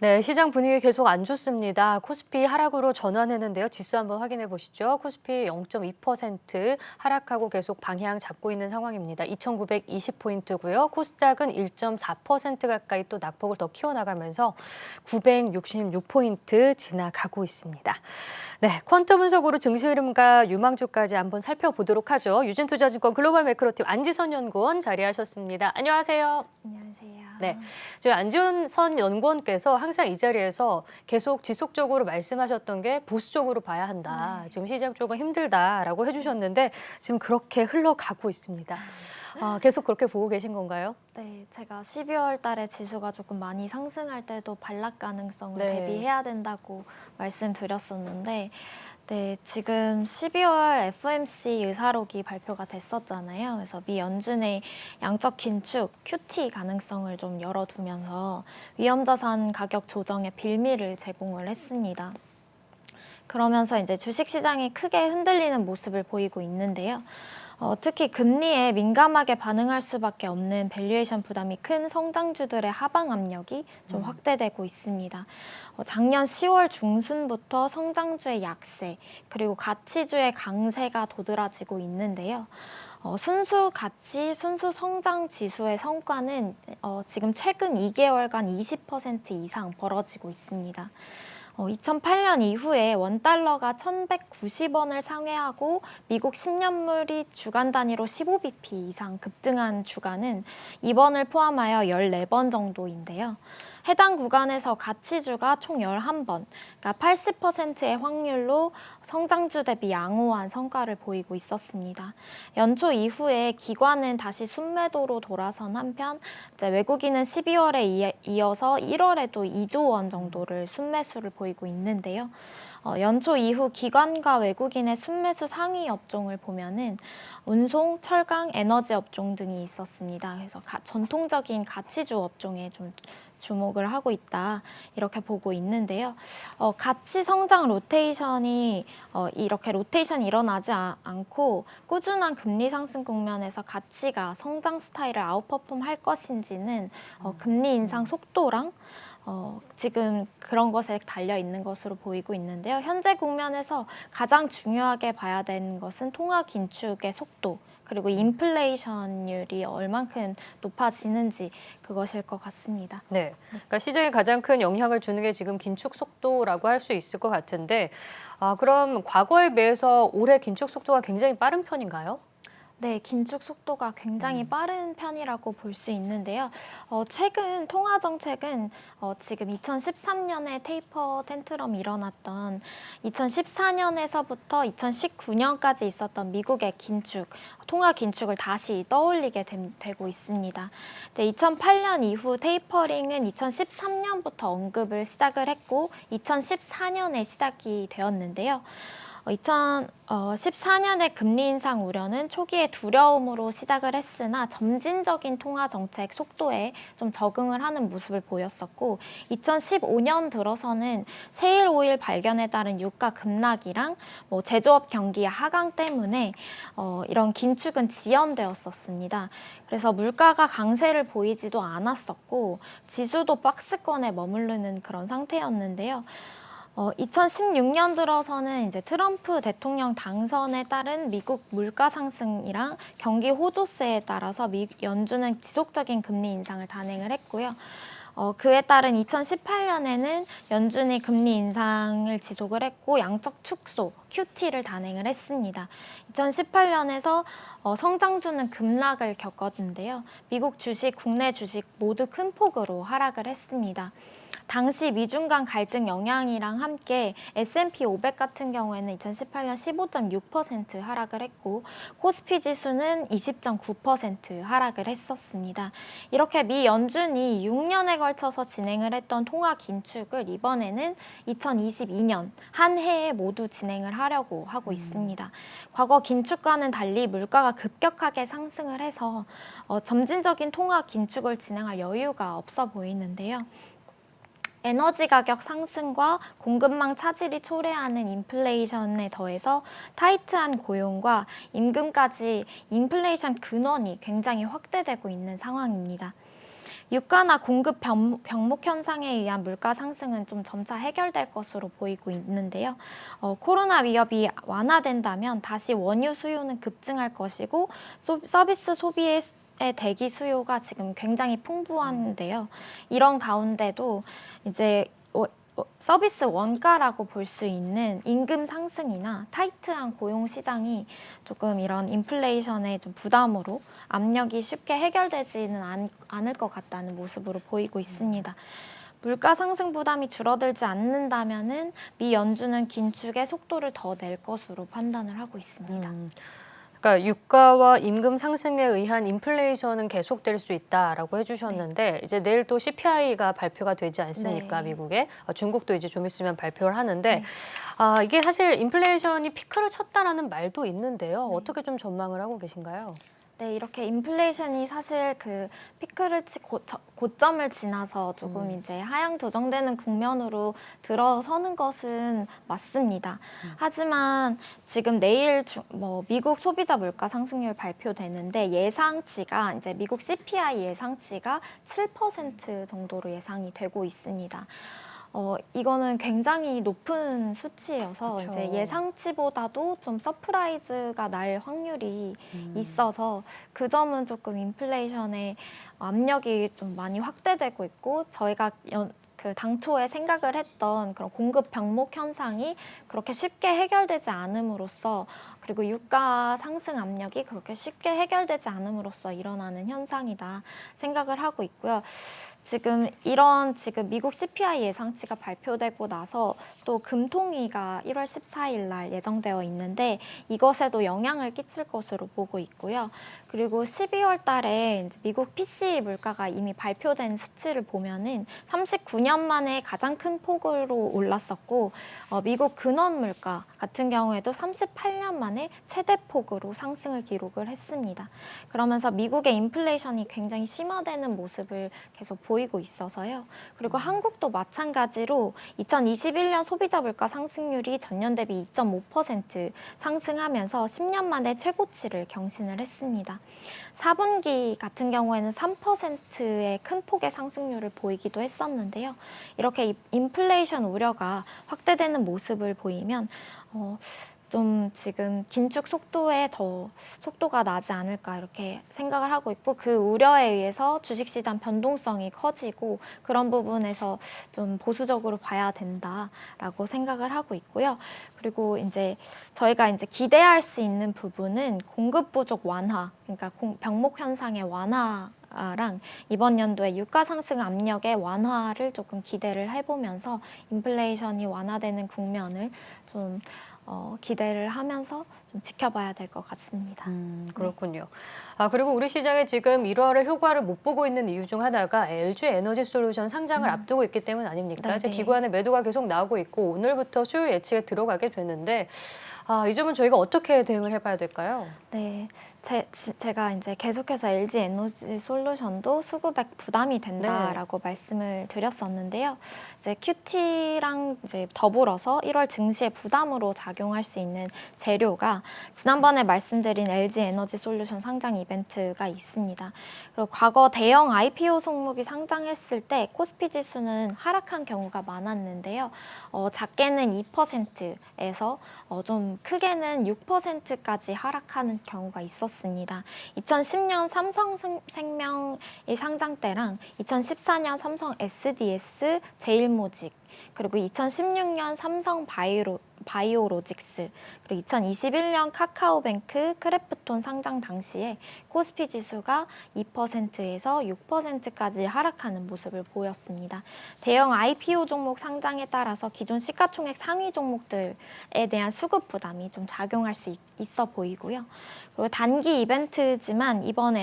네, 시장 분위기 계속 안 좋습니다. 코스피 하락으로 전환했는데요. 지수 한번 확인해 보시죠. 코스피 0.2% 하락하고 계속 방향 잡고 있는 상황입니다. 2,920포인트고요. 코스닥은 1.4% 가까이 또 낙폭을 더 키워나가면서 966포인트 지나가고 있습니다. 네, 퀀터 분석으로 증시 흐름과 유망주까지 한번 살펴보도록 하죠. 유진투자증권 글로벌 매크로팀 안지선 연구원 자리하셨습니다. 안녕하세요. 안녕하세요. 네, 저희 안지선 연구원께서 항상 이 자리에서 계속 지속적으로 말씀하셨던 게 보수적으로 봐야 한다. 네. 지금 시장 조금 힘들다라고 해주셨는데 지금 그렇게 흘러가고 있습니다. 계속 그렇게 보고 계신 건가요? 네, 제가 12월 달에 지수가 조금 많이 상승할 때도 반락 가능성을 네. 대비해야 된다고 말씀드렸었는데, 네, 지금 12월 FOMC 의사록이 발표가 됐었잖아요. 그래서 미 연준의 양적 긴축, QT 가능성을 좀 열어두면서 위험자산 가격 조정의 빌미를 제공을 했습니다. 그러면서 이제 주식시장이 크게 흔들리는 모습을 보이고 있는데요. 특히 금리에 민감하게 반응할 수밖에 없는 밸류에이션 부담이 큰 성장주들의 하방 압력이 좀 확대되고 있습니다. 작년 10월 중순부터 성장주의 약세, 그리고 가치주의 강세가 도드라지고 있는데요. 순수 가치, 순수 성장 지수의 성과는 지금 최근 2개월간 20% 이상 벌어지고 있습니다. 2008년 이후에 원달러가 1,190원을 상회하고 미국 10년물이 주간 단위로 15bp 이상 급등한 주간은 이번을 포함하여 14번 정도인데요. 해당 구간에서 가치주가 총 11번, 그러니까 80%의 확률로 성장주 대비 양호한 성과를 보이고 있었습니다. 연초 이후에 기관은 다시 순매도로 돌아선 한편 이제 외국인은 12월에 이어서 1월에도 2조 원 정도를 순매수를 보이고 있는데요. 연초 이후 기관과 외국인의 순매수 상위 업종을 보면은 운송, 철강, 에너지 업종 등이 있었습니다. 그래서 전통적인 가치주 업종에 좀 주목을 하고 있다, 이렇게 보고 있는데요. 가치 성장 로테이션이 이렇게 로테이션이 일어나지 않고 꾸준한 금리 상승 국면에서 가치가 성장 스타일을 아웃퍼폼 할 것인지는 금리 인상 속도랑 지금 그런 것에 달려 있는 것으로 보이고 있는데요. 현재 국면에서 가장 중요하게 봐야 되는 것은 통화 긴축의 속도, 그리고 인플레이션율이 얼만큼 높아지는지, 그것일 것 같습니다. 네, 그러니까 시장에 가장 큰 영향을 주는 게 지금 긴축 속도라고 할 수 있을 것 같은데, 그럼 과거에 비해서 올해 긴축 속도가 굉장히 빠른 편인가요? 네, 긴축 속도가 굉장히 빠른 편이라고 볼 수 있는데요. 최근 통화 정책은 지금 2013년에 테이퍼 텐트럼이 일어났던 2014년에서부터 2019년까지 있었던 미국의 긴축, 통화 긴축을 다시 떠올리게 되고 있습니다. 이제 2008년 이후 테이퍼링은 2013년부터 언급을 시작을 했고 2014년에 시작이 되었는데요. 2014년의 금리 인상 우려는 초기에 두려움으로 시작을 했으나 점진적인 통화 정책 속도에 좀 적응을 하는 모습을 보였었고, 2015년 들어서는 셰일 오일 발견에 따른 유가 급락이랑 제조업 경기 하강 때문에 이런 긴축은 지연되었었습니다. 그래서 물가가 강세를 보이지도 않았었고 지수도 박스권에 머무르는 그런 상태였는데요. 2016년 들어서는 이제 트럼프 대통령 당선에 따른 미국 물가 상승이랑 경기 호조세에 따라서 연준은 지속적인 금리 인상을 단행을 했고요. 그에 따른 2018년에는 연준이 금리 인상을 지속을 했고 양적 축소, QT를 단행을 했습니다. 2018년에서 성장주는 급락을 겪었는데요. 미국 주식, 국내 주식 모두 큰 폭으로 하락을 했습니다. 당시 미중 간 갈등 영향이랑 함께 S&P 500 같은 경우에는 2018년 15.6% 하락을 했고 코스피 지수는 20.9% 하락을 했었습니다. 이렇게 미 연준이 6년에 걸쳐서 진행을 했던 통화 긴축을 이번에는 2022년 한 해에 모두 진행을 하려고 하고 있습니다. 과거 긴축과는 달리 물가가 급격하게 상승을 해서 점진적인 통화 긴축을 진행할 여유가 없어 보이는데요. 에너지 가격 상승과 공급망 차질이 초래하는 인플레이션에 더해서 타이트한 고용과 임금까지 인플레이션 근원이 굉장히 확대되고 있는 상황입니다. 유가나 공급 병목 현상에 의한 물가 상승은 좀 점차 해결될 것으로 보이고 있는데요. 코로나 위협이 완화된다면 다시 원유 수요는 급증할 것이고 서비스 소비의 대기 수요가 지금 굉장히 풍부한데요. 이런 가운데도 이제 서비스 원가라고 볼 수 있는 임금 상승이나 타이트한 고용 시장이 조금 이런 인플레이션의 좀 부담으로 압력이 쉽게 해결되지는 않을 것 같다는 모습으로 보이고 있습니다. 물가 상승 부담이 줄어들지 않는다면은 미 연준은 긴축의 속도를 더 낼 것으로 판단을 하고 있습니다. 그러니까 유가와 임금 상승에 의한 인플레이션은 계속될 수 있다라고 해주셨는데 이제 내일 또 CPI가 발표가 되지 않습니까? 네. 미국에 중국도 이제 좀 있으면 발표를 하는데 네. 이게 사실 인플레이션이 피크를 쳤다라는 말도 있는데요. 네. 어떻게 좀 전망을 하고 계신가요? 네, 이렇게 인플레이션이 사실 그 피크를 고점을 지나서 조금 이제 하향 조정되는 국면으로 들어서는 것은 맞습니다. 하지만 지금 내일 미국 소비자 물가 상승률 발표되는데 예상치가 이제 미국 CPI 예상치가 7% 정도로 예상이 되고 있습니다. 이거는 굉장히 높은 수치여서 그쵸. 이제 예상치보다도 좀 서프라이즈가 날 확률이 있어서 그 점은 조금 인플레이션의 압력이 좀 많이 확대되고 있고 저희가 그 당초에 생각을 했던 그런 공급 병목 현상이 그렇게 쉽게 해결되지 않음으로써 그리고 유가 상승 압력이 그렇게 쉽게 해결되지 않음으로써 일어나는 현상이다 생각을 하고 있고요. 지금 미국 CPI 예상치가 발표되고 나서 또 금통위가 1월 14일 날 예정되어 있는데 이것에도 영향을 끼칠 것으로 보고 있고요. 그리고 12월 달에 이제 미국 PCE 물가가 이미 발표된 수치를 보면은 39년 만에 가장 큰 폭으로 올랐었고 미국 근원 물가 같은 경우에도 38년 만에 최대 폭으로 상승을 기록을 했습니다. 그러면서 미국의 인플레이션이 굉장히 심화되는 모습을 계속 보이고 있어서요. 그리고 한국도 마찬가지로 2021년 소비자 물가 상승률이 전년 대비 2.5% 상승하면서 10년 만에 최고치를 경신을 했습니다. 4분기 같은 경우에는 3%의 큰 폭의 상승률을 보이기도 했었는데요. 이렇게 인플레이션 우려가 확대되는 모습을 보이면 좀 지금 긴축 속도에 더 속도가 나지 않을까 이렇게 생각을 하고 있고 그 우려에 의해서 주식시장 변동성이 커지고 그런 부분에서 좀 보수적으로 봐야 된다라고 생각을 하고 있고요. 그리고 이제 저희가 이제 기대할 수 있는 부분은 공급 부족 완화, 그러니까 병목 현상의 완화랑 이번 연도에 유가 상승 압력의 완화를 조금 기대를 해보면서 인플레이션이 완화되는 국면을 좀 기대를 하면서 좀 지켜봐야 될 것 같습니다. 그렇군요. 그리고 우리 시장에 지금 1월에 효과를 못 보고 있는 이유 중 하나가 LG 에너지 솔루션 상장을 앞두고 있기 때문 아닙니까? 이제 네네. 기관의 매도가 계속 나오고 있고 오늘부터 수요 예측에 들어가게 되는데 이 점은 저희가 어떻게 대응을 해봐야 될까요? 네, 제가 이제 계속해서 LG 에너지 솔루션도 수급액 부담이 된다라고 말씀을 드렸었는데요. 이제 QT랑 이제 더불어서 1월 증시에 부담으로 작용할 수 있는 재료가 지난번에 말씀드린 LG 에너지 솔루션 상장 이벤트가 있습니다. 그리고 과거 대형 IPO 종목이 상장했을 때 코스피 지수는 하락한 경우가 많았는데요. 작게는 2%에서 좀 크게는 6%까지 하락하는 경우가 있었습니다. 2010년 삼성생명이 상장 때랑 2014년 삼성 SDS, 제일모직, 그리고 2016년 삼성 바이오로직스, 그리고 2021년 카카오뱅크, 크래프톤 상장 당시에 코스피 지수가 2%에서 6%까지 하락하는 모습을 보였습니다. 대형 IPO 종목 상장에 따라서 기존 시가총액 상위 종목들에 대한 수급 부담이 좀 작용할 수 있어 보이고요. 그리고 단기 이벤트지만 이번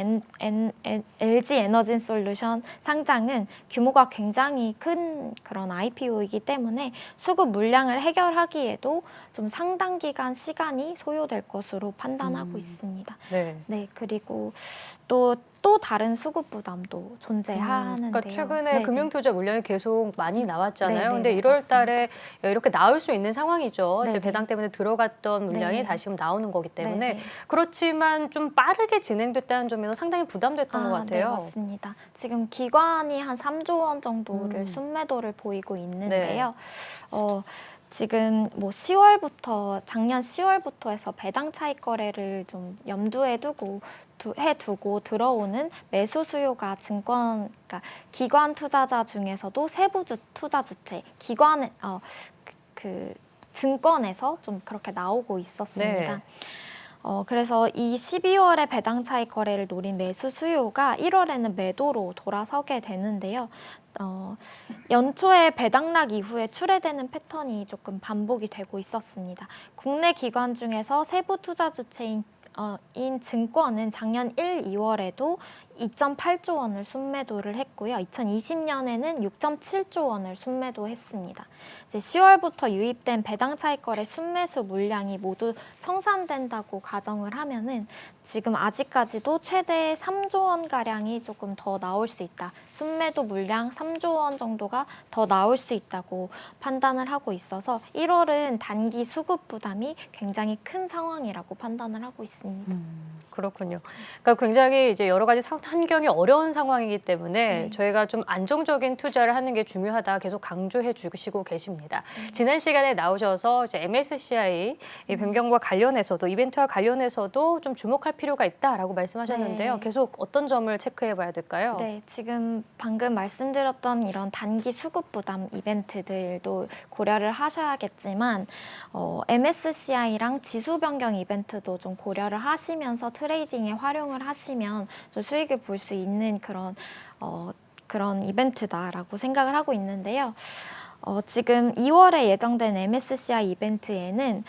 LG 에너지 솔루션 상장은 규모가 굉장히 큰 그런 IPO이기 때문에 수급 물량을 해결하기에도 경우에도 좀 상당 기간 시간이 소요될 것으로 판단하고 있습니다. 네. 네, 그리고 또 다른 수급 부담도 존재하는데요. 그러니까 최근에 네네. 금융투자 물량이 계속 많이 나왔잖아요. 네네네, 근데 1월 달에 맞습니다. 이렇게 나올 수 있는 상황이죠. 이제 네네. 배당 때문에 들어갔던 물량이 네. 다시금 나오는 거기 때문에. 네네. 그렇지만 좀 빠르게 진행됐다는 점에서 상당히 부담됐던 것 네, 같아요. 맞습니다. 지금 기관이 한 3조 원 정도를 음. 순매도를 보이고 네. 있는데요. 지금 뭐 작년 10월부터 해서 배당 차익 거래를 좀 염두에 해두고 들어오는 매수 수요가 그러니까 기관 투자자 중에서도 세부 투자 주체, 증권에서 좀 그렇게 나오고 있었습니다. 네. 그래서 이 12월에 배당 차익 거래를 노린 매수 수요가 1월에는 매도로 돌아서게 되는데요. 연초에 배당락 이후에 출회되는 패턴이 조금 반복이 되고 있었습니다. 국내 기관 중에서 세부 투자 주체인 증권은 작년 1, 2월에도 2.8조 원을 순매도를 했고요. 2020년에는 6.7조 원을 순매도했습니다. 이제 10월부터 유입된 배당 차익 거래 순매수 물량이 모두 청산된다고 가정을 하면은 지금 아직까지도 최대 3조 원 가량이 조금 더 나올 수 있다. 순매도 물량 3조 원 정도가 더 나올 수 있다고 판단을 하고 있어서 1월은 단기 수급 부담이 굉장히 큰 상황이라고 판단을 하고 있습니다. 그렇군요. 그러니까 굉장히 이제 여러 가지 환경이 어려운 상황이기 때문에 네. 저희가 좀 안정적인 투자를 하는 게 중요하다 계속 강조해 주시고 계십니다. 지난 시간에 나오셔서 이제 MSCI 이 변경과 관련해서도 이벤트와 관련해서도 좀 주목할 필요가 있다라고 말씀하셨는데요. 네. 계속 어떤 점을 체크해 봐야 될까요? 네, 지금 방금 말씀드렸던 이런 단기 수급 부담 이벤트들도 고려를 하셔야겠지만 MSCI랑 지수 변경 이벤트도 좀 고려를 하시면서 트레이딩에 활용을 하시면 좀 수익을 볼 수 있는 그런 이벤트다라고 생각을 하고 있는데요. 지금 2월에 예정된 MSCI 이벤트에는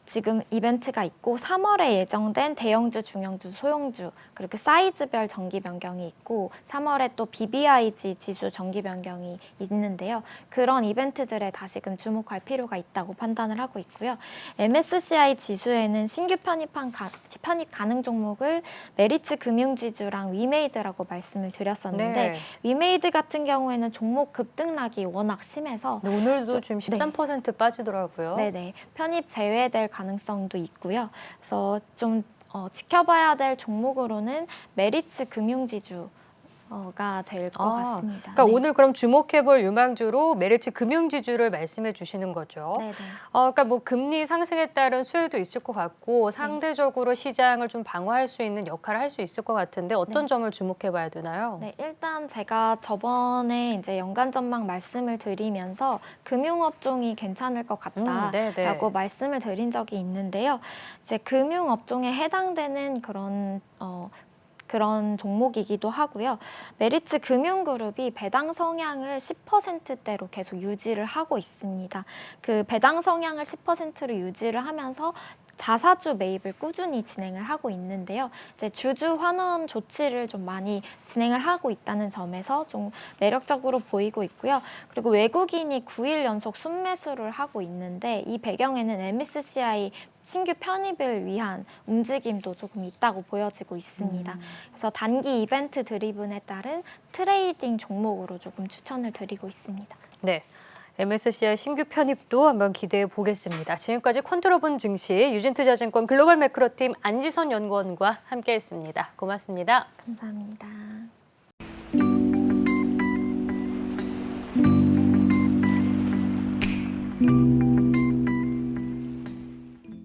지금 이벤트가 있고 3월에 예정된 대형주, 중형주, 소형주 그리고 사이즈별 정기 변경이 있고 3월에 또 BBIG 지수 정기 변경이 있는데요. 그런 이벤트들에 다시금 주목할 필요가 있다고 판단을 하고 있고요. MSCI 지수에는 신규 편입 가능 종목을 메리츠 금융지주랑 위메이드라고 말씀을 드렸었는데 네. 위메이드 같은 경우에는 종목 급등락이 워낙 심해서 근데 오늘도 지금 13% 빠지더라고요. 네네. 편입 제외될 가능성도 있고요. 그래서 좀 지켜봐야 될 종목으로는 메리츠 금융지주가 될 것 같습니다. 그러니까 네. 오늘 그럼 주목해볼 유망주로 메리츠 금융지주를 말씀해 주시는 거죠. 네네. 그러니까 뭐 금리 상승에 따른 수혜도 있을 것 같고 상대적으로 시장을 좀 방어할 수 있는 역할을 할 수 있을 것 같은데 어떤 점을 주목해봐야 되나요? 네, 일단 제가 저번에 이제 연간 전망 말씀을 드리면서 금융업종이 괜찮을 것 같다라고 네네. 말씀을 드린 적이 있는데요. 이제 금융업종에 해당되는 그런 종목이기도 하고요. 메리츠 금융그룹이 배당 성향을 10%대로 계속 유지를 하고 있습니다. 그 배당 성향을 10%로 유지를 하면서 자사주 매입을 꾸준히 진행을 하고 있는데요. 이제 주주 환원 조치를 좀 많이 진행을 하고 있다는 점에서 좀 매력적으로 보이고 있고요. 그리고 외국인이 9일 연속 순매수를 하고 있는데 이 배경에는 MSCI 신규 편입을 위한 움직임도 조금 있다고 보여지고 있습니다. 그래서 단기 이벤트 드리븐에 따른 트레이딩 종목으로 조금 추천을 드리고 있습니다. 네. MSCI 신규 편입도 한번 기대해 보겠습니다. 지금까지 콘트로본 증시 유진투자증권 글로벌 매크로팀 안지선 연구원과 함께했습니다. 고맙습니다. 감사합니다.